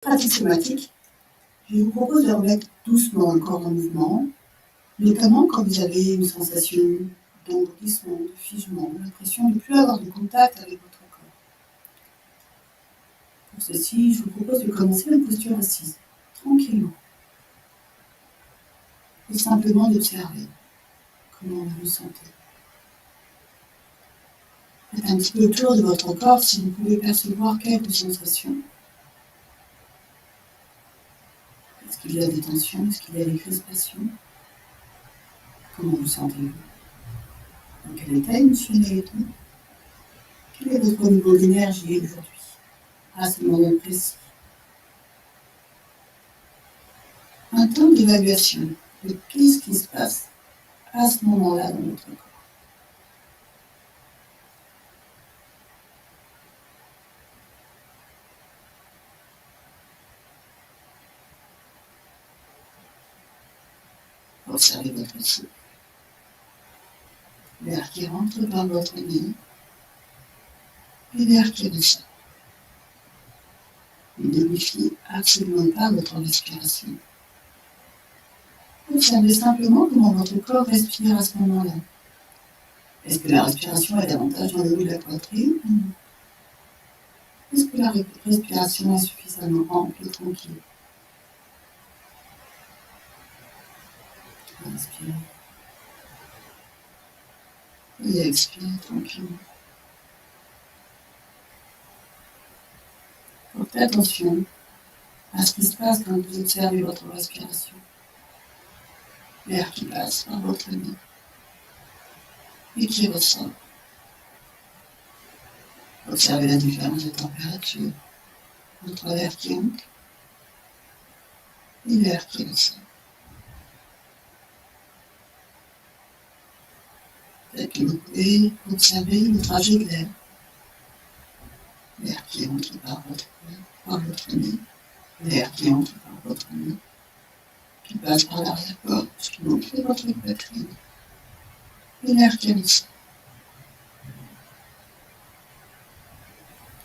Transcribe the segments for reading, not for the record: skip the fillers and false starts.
Pratique somatique, je vous propose de remettre doucement le corps en mouvement, notamment quand vous avez une sensation d'engourdissement, de figement, l'impression de ne plus avoir de contact avec votre corps. Pour ceci, je vous propose de commencer une posture assise, tranquillement, et simplement d'observer comment vous vous sentez. Faites un petit peu le tour de votre corps si vous pouvez percevoir quelques sensations. Est-ce qu'il y a des tensions? Est-ce qu'il y a des crispations? Comment vous sentez-vous? Dans quel état émotionnel? Quel est votre niveau d'énergie aujourd'hui, à ce moment précis? Un temps d'évaluation de qu'est-ce qui se passe à ce moment-là dans votre corps. Observez votre souffle. L'air qui rentre par votre nez et l'air qui ressort. Ne modifiez absolument pas votre respiration. Observez simplement comment votre corps respire à ce moment-là. Est-ce que la respiration est davantage dans le haut de la poitrine? Est-ce que la respiration est suffisamment ample et tranquille? Inspirez. Et expirez tranquillement. Portez attention à ce qui se passe quand vous observez votre respiration. L'air qui passe par votre nez et qui ressort. Observez la différence de température entre l'air qui entre et l'air qui ressort. Peut-être que vous pouvez observer le trajet de l'air. L'air qui entre par votre nez, l'air qui entre par votre nez, qui passe par l'arrière-gorge, qui monte de votre poitrine, et l'air qui ressort.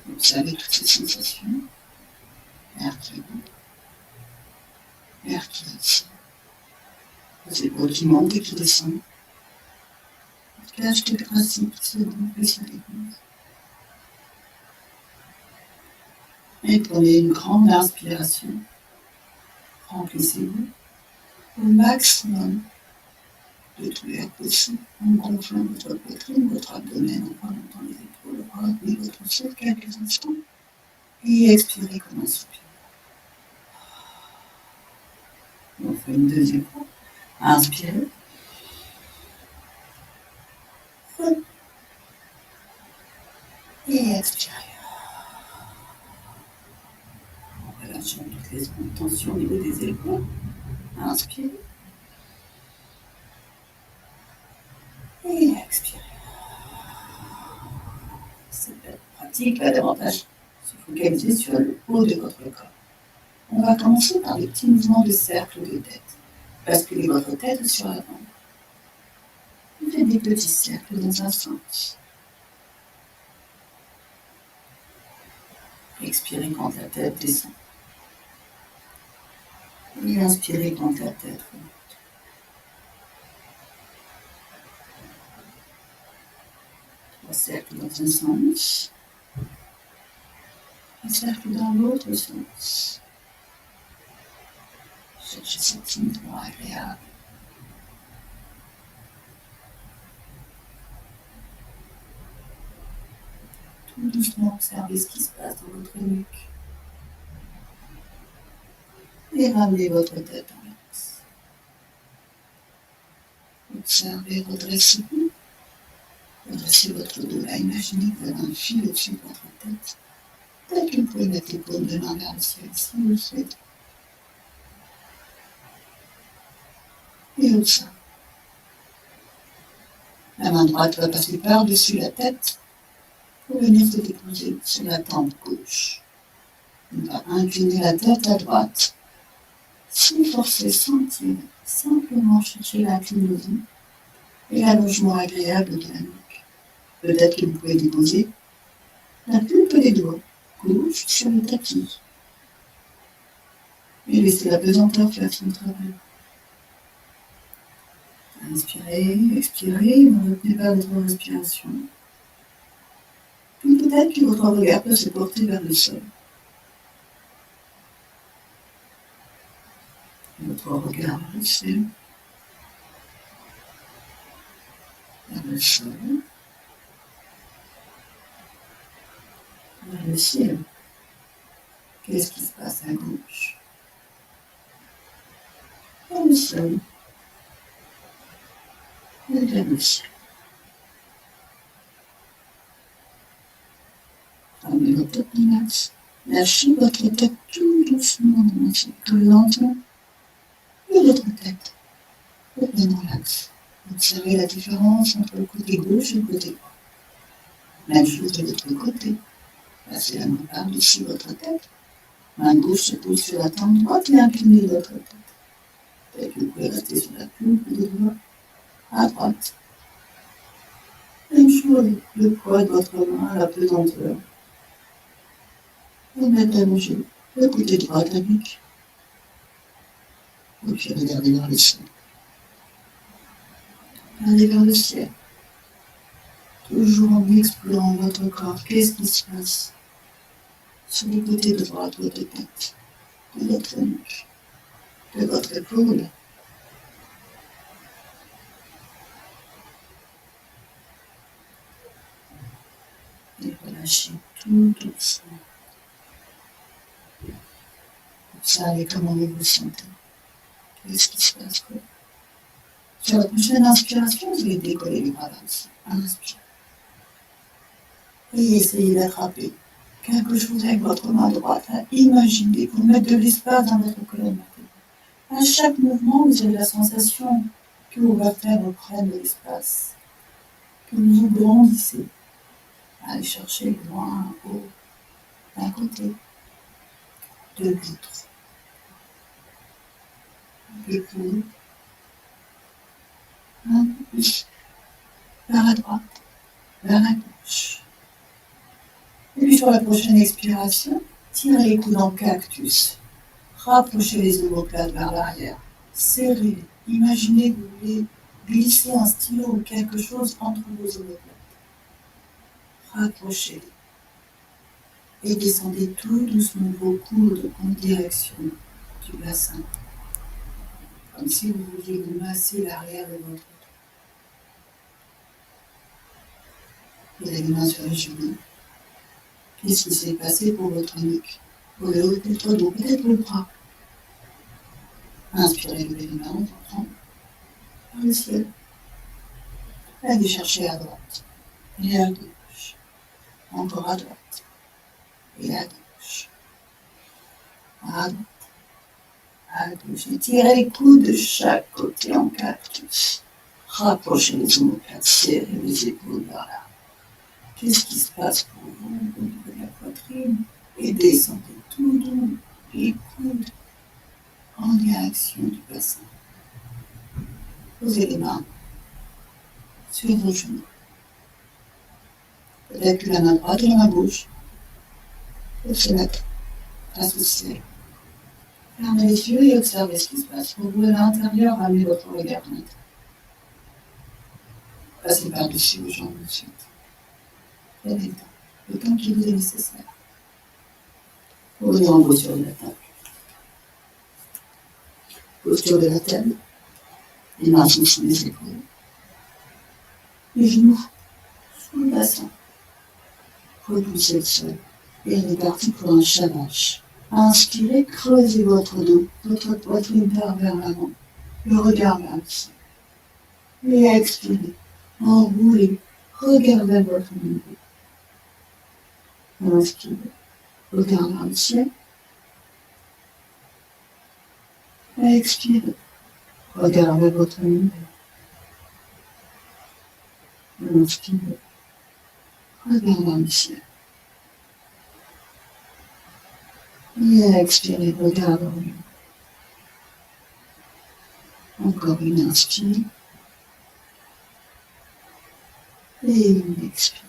Observez toutes ces sensations. L'air qui monte, l'air qui ressort. Vos épaules qui montent et qui descendent. Cage de principe se gonfle et se dégonfle. Et prenez une grande inspiration. Remplissez-vous au maximum de tout l'air possible en gonflant votre poitrine, votre abdomen, en remontant les épaules, retenez votre souffle quelques instants et expirez comme un soupir. On fait une deuxième fois. Inspirez. Et expirez. Relâchons toutes les tensions au niveau des épaules. Inspirez. Et expirez. Cette pratique va davantage se focaliser sur le haut de votre corps. On va commencer par des petits mouvements de cercle de tête. Basculez votre tête sur l'avant. Vous faites des petits cercles dans un sens. Expirez quand la tête descend. Et inspirez quand la tête remonte. Un cercle dans un sens. Un cercle dans l'autre sens. Cherchez cet mouvement agréable. Tout doucement, observez ce qui se passe dans votre nuque. Et ramenez votre tête en l'axe. Observez, redressez-vous. Redressez votre dos là. Imaginez que vous avez un fil au-dessus de votre tête. Peut-être que vous pouvez mettre les paumes de main vers le ciel si vous le souhaitez. Et observez. La main droite va passer par-dessus la tête pour venir se déposer sur la tempe gauche. On va incliner la tête à droite. Sans forcer, sentir, simplement chercher l'inclinaison et l'allongement agréable de la nuque. Peut-être que vous pouvez déposer la pulpe des doigts gauche sur le tapis. Et laissez la pesanteur faire son travail. Inspirez, expirez, ne retenez pas votre respiration. Puis peut-être que votre regard peut se porter vers le sol. Votre regard vers le ciel. Vers le sol. Vers le ciel. Qu'est-ce qui se passe à gauche? Vers le sol. Et vers le ciel. Fermez votre max. Lâchez votre tête tout doucement dans tout lentement. Et votre tête. Et bien dans l'axe. Observez la différence entre le côté gauche et le côté droit. Même chose de l'autre côté. Passez la main par-dessus votre tête. Main gauche se pose sur la tempe droite et inclinez votre tête. Et vous pouvez rester sur la paume des doigts à droite. Même chose, le poids de votre main à la pesanteur. Vous mettez à bouger le côté droit de la nuque. Et puis regardez vers le ciel. Regardez vers le ciel. Toujours en explorant votre corps. Qu'est-ce qui se passe sur le côté droit de votre tête, de votre nuque, de votre épaule? Et relâchez tout doucement. Observez comment vous vous sentez. Qu'est-ce qui se passe? Sur la prochaine inspiration, vous allez décoller les bras vers le ciel. Inspirez. Et essayez d'attraper quelque chose avec votre main droite. Imaginez pour mettre de l'espace dans votre colonne vertébrale. À chaque mouvement, vous avez la sensation que vos vertèbres prennent de l'espace, que vous vous grandissez. Allez chercher loin, haut, d'un côté, de l'autre. Le coude, un peu plus, vers la droite, vers la gauche. Et puis sur la prochaine expiration, tirez les coudes en cactus. Rapprochez les omoplates vers l'arrière. Serrez. Imaginez que vous voulez glisser un stylo ou quelque chose entre vos omoplates. Rapprochez-les. Et descendez tout doucement vos coudes en direction du bassin. Comme si vous vouliez vous masser l'arrière de votre dos. Vous avez les mains sur les genoux. Qu'est-ce qui s'est passé pour votre nuque, pour le haut de votre dos, peut-être le bras? Inspirez, levez les mains, on prend vers le ciel. Allez chercher à droite et à gauche. Encore à droite et à gauche. À droite, à gauche. Et tirez les coudes de chaque côté en cactus. Rapprochez les omoplates, serrez les épaules vers là. Qu'est-ce qui se passe pour vous au niveau de la poitrine? Et descendez tout doux les coudes en direction du bassin. Posez les mains sur vos genoux. Peut-être que la main droite et la main gauche peuvent se mettre face au ciel. Fermez les yeux et observez ce qui se passe. Pour vous à l'intérieur, ramenez votre regard à l'intérieur. Passez par-dessus vos jambes ensuite. Prenez le temps qui vous est nécessaire. Revenez en posture de la table. Posture de la table. Les mains sont sous les épaules. Les genoux sous le bassin. Repoussez le sol. Et on est parti pour un chavache. Inspirez, creusez votre dos, votre poitrine vers l'avant, le regard vers le ciel. Et expirez, enroulez, regardez votre niveau. Inspirez, regardez vers le ciel. Expirez, regardez votre niveau. Inspirez, regardez vers le ciel. Et expirez, regardez. Encore une inspire. Et une expire.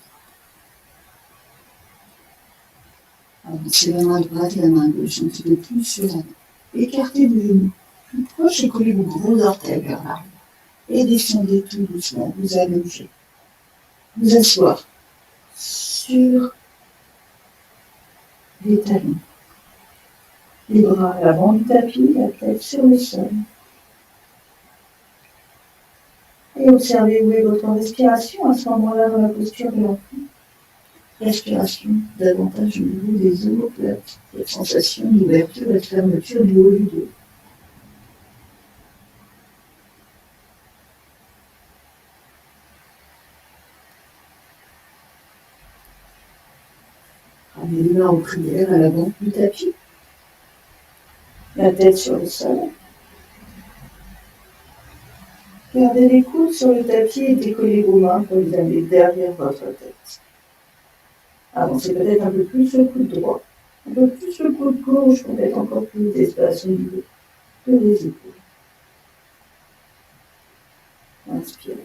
Avancez la main droite et la main gauche un petit peu plus sur la main. Écartez le genou plus proche et collez vos gros orteils vers l'arrière. Et descendez tout doucement, vous allongez. Vous asseoir sur les talons. Les bras à l'avant du tapis, la tête sur le sol. Et observez où est votre respiration à ce moment-là dans la posture de l'enfant. Respiration davantage au niveau des omoplates, cette sensation d'ouverture et de fermeture du haut du dos. Ramenez les mains en prière à l'avant du tapis, la tête sur le sol. Gardez les coudes sur le tapis et décollez vos mains pour les amener derrière votre tête. Avancez peut-être un peu plus le coude droit, un peu plus le coude gauche pour mettre encore plus d'espace au niveau de les épaules. Inspirez.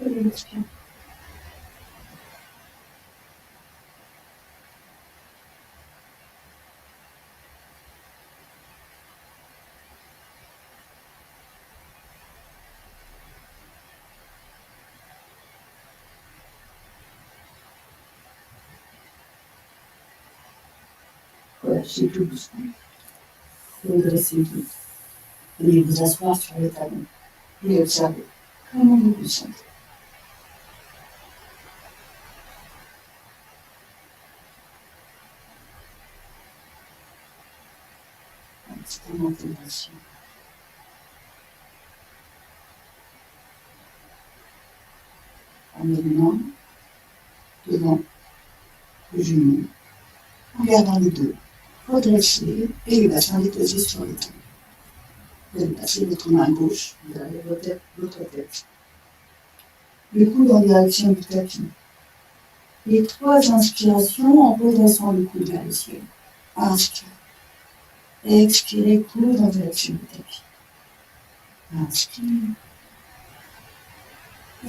Et expirez. Relâchez tout doucement. Redressez-vous. Allez vous asseoir sur le talon et observez comment vous vous sentez. Un petit peu d'intégration. Amenez les mains devant le genou, en gardant le dos redressé et le bassin déposé sur les talons. Vous allez passer votre main gauche derrière votre tête. Le coude en direction du tapis. Les 3 inspirations en redressant le coude vers le ciel. Inspire. Expirez, coude en direction du tapis. Inspire.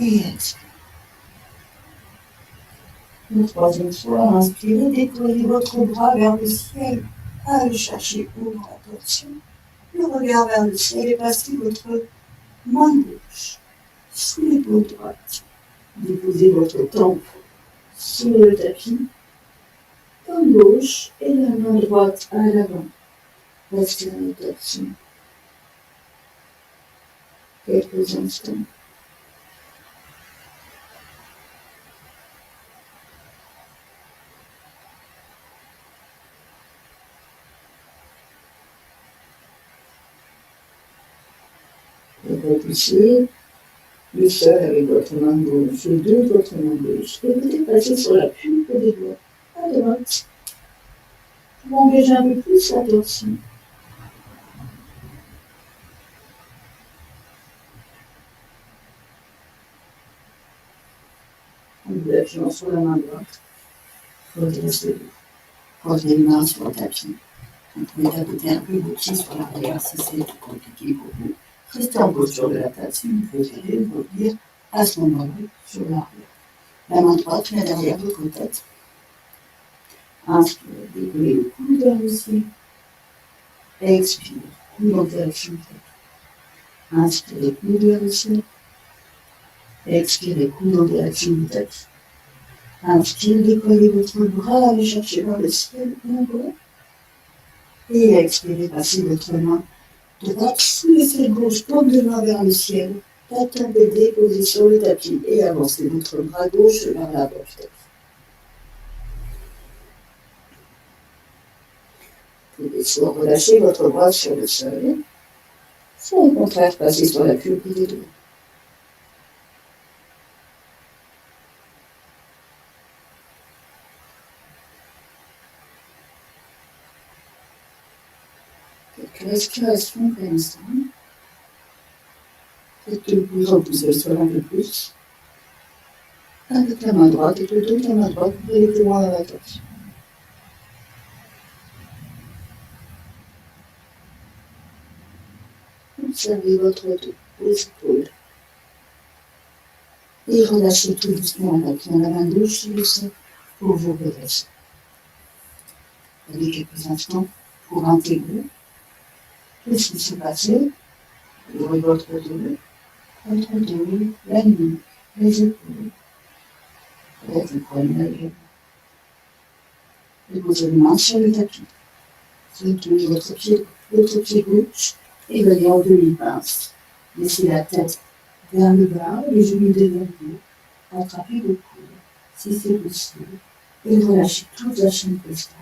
Et expire. Une 3e fois, inspirez, déployez votre bras vers le ciel. Allez chercher ouvre la torsion. Le regard vers le ciel et passez votre main gauche sous l'épaule droite. Déposez votre tempe sur le tapis, main gauche et la main droite à l'avant. Restez en rotation quelques instants. Et repoussez le sol avec votre main gauche, le dos de votre main gauche, et vous dépassez sur la pulpe des doigts à droite pour engager un peu plus la torsion. En vous appuyant sur la main droite, redressez-vous. Posez les mains sur le tapis. Vous pouvez tapoter un peu vos pieds sur l'arrière si c'est trop compliqué pour vous. Restez en posture de la table si vous préférez, revenir à ce moment-là sur l'arrière. La main droite met derrière votre tête. Inspire, décollez le coude vers le ciel. Expire, coude en direction du tapis. Inspirez, coude vers le ciel. Expirez, coude en direction du tapis. Inspire, décollez votre bras, allez chercher vers le ciel, en bas. Et expirez, passez votre main droite sous l'aisselle gauche, paume de main vers le ciel. La tombe est déposée sur le tapis et avancez votre bras gauche vers l'avant du tapis. Vous pouvez soit relâcher votre bras sur le sol, soit au contraire passer sur la pulpe des doigts. Quelques respirations pour l'instant. Peut-être que vous pouvez repousser le sol un peu plus. Avec la main droite et le dos de la main droite, vous allez plus loin dans la torsion. Observez votre dos, vos épaules. Et relâchez tout doucement en appuyant la main gauche sur le sol pour vous redresser. Prenez quelques instants pour intégrer qu'est-ce qui s'est passé dans votre dos, la nuque, les épaules, peut-être le poignet. Et posez les mains sur le tapis. Retenez votre pied gauche et venez en demi-pince. Laissez la tête vers le bas, les genoux développés. Attrapez le coude, si c'est possible, et relâchez toute la chaîne postale.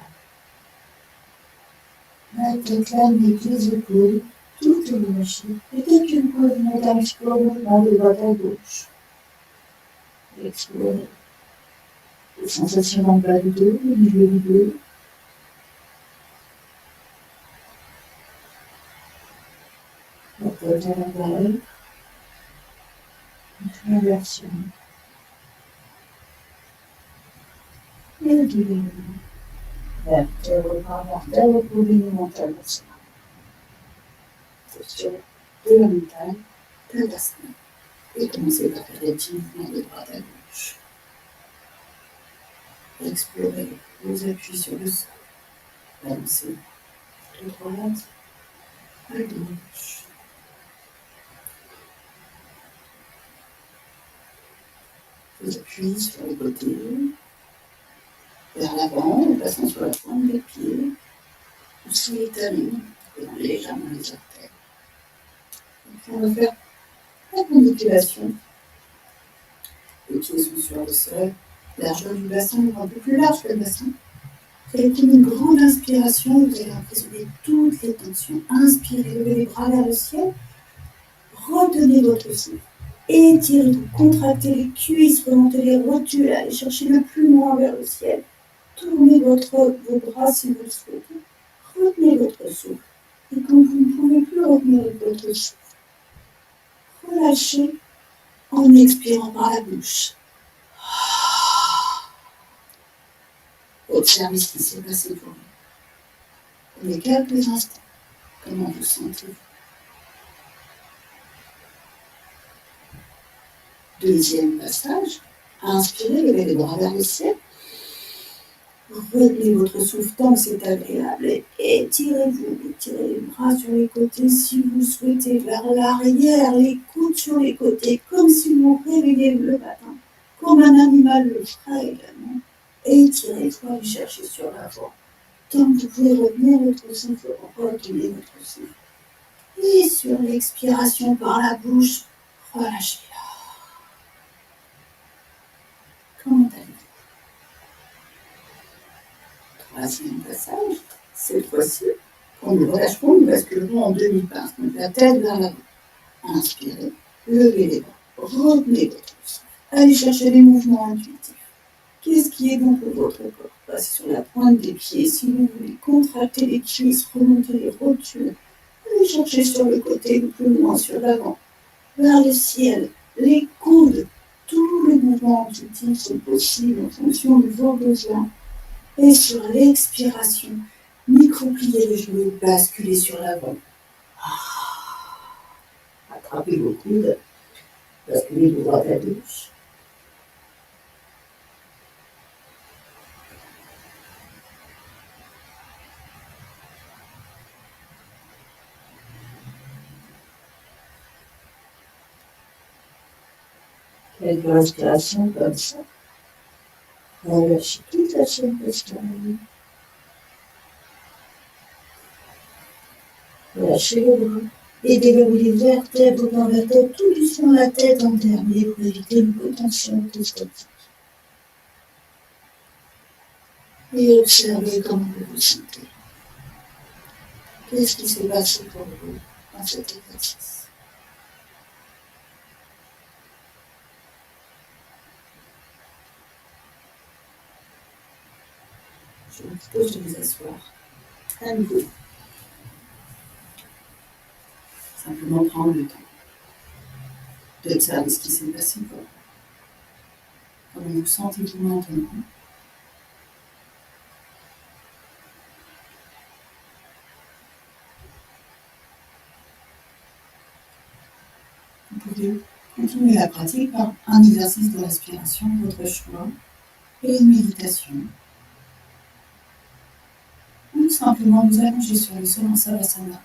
La tête, la nuque, les épaules, tout est relâché. Et dès qu'une pause monte un petit peu au mouvement de droite à gauche. Explorez les sensations dans le bas du dos, au milieu du dos. La tête à l'envers. Une inversion. Et le double. Vertèbre par vertèbre pour l'unimental. Posture de la montagne, Tadasana. Et commencez par faire des petits mouvements de droite à gauche. Explorez vos appuis sur le sol. Balancez de droite à gauche. Vos appuis sur les côtés, vers l'avant, en passant sur la pointe des pieds. Poussez les talons, collons légèrement les orteils. On va faire la manipulation. Les pieds sont sur le sol. Largeur du bassin, un peu plus large que le bassin. Faites une grande inspiration, vous allez emprisonner toutes les tensions. Inspirez, levez les bras vers le ciel. Retenez votre souffle. Étirez-vous, contractez les cuisses, remontez les rotules, allez chercher le plus loin vers le ciel. Tournez vos bras si vous le souhaitez. Retenez votre souffle. Et quand vous ne pouvez plus retenir votre souffle, relâchez en expirant par la bouche. Observez ce qui s'est passé pour vous. Prenez quelques instants. Comment vous sentez-vous? Deuxième passage. Inspirez, levez les bras vers le ciel. Retenez votre souffle tant que c'est agréable et étirez-vous. Étirez les bras sur les côtés si vous souhaitez, vers l'arrière, les coudes sur les côtés, comme si vous réveillez le matin, comme un animal le ferait également. Étirez-vous, allez chercher sur l'avant. Tant que vous pouvez retenir votre souffle, retenez votre souffle. Et sur l'expiration par la bouche, relâchez-la. Comment allez-vous? Troisième passage, cette fois-ci, quand nous relâcherons, nous basculerons en demi-pince, donc la tête vers l'avant. Inspirez, levez les bras, retenez votre souffle. Allez chercher les mouvements intuitifs. Qu'est-ce qui est bon pour votre corps? Passez sur la pointe des pieds si vous voulez. Contractez les cuisses, remontez les rotules. Allez chercher sur le côté, le plus loin sur l'avant. Vers le ciel, les coudes. Tous les mouvements intuitifs sont possibles en fonction de vos besoins. Et sur l'expiration, micro-pliez les genoux, basculez sur l'avant. Attrapez vos coudes, basculez de droite à gauche. Quelques respirations comme ça. Relâchez toute la chaîne postale. Relâchez le bras. Et développez les vertèbres par vertèbres, tout doucement la tête en dernier pour éviter une potentiel statique. Et observez comment vous vous sentez. Qu'est-ce qui s'est passé pour vous dans cet exercice? Je vous propose de vous asseoir à nouveau. Simplement prendre le temps d'observer ce qui s'est passé pour vous. Comment vous sentez-vous maintenant? Vous pouvez continuer la pratique par un exercice de respiration, votre choix, et une méditation. simplement nous allonger sur le sol en Savasana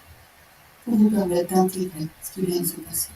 pour vous permettre d'intégrer ce qui vient de se passer.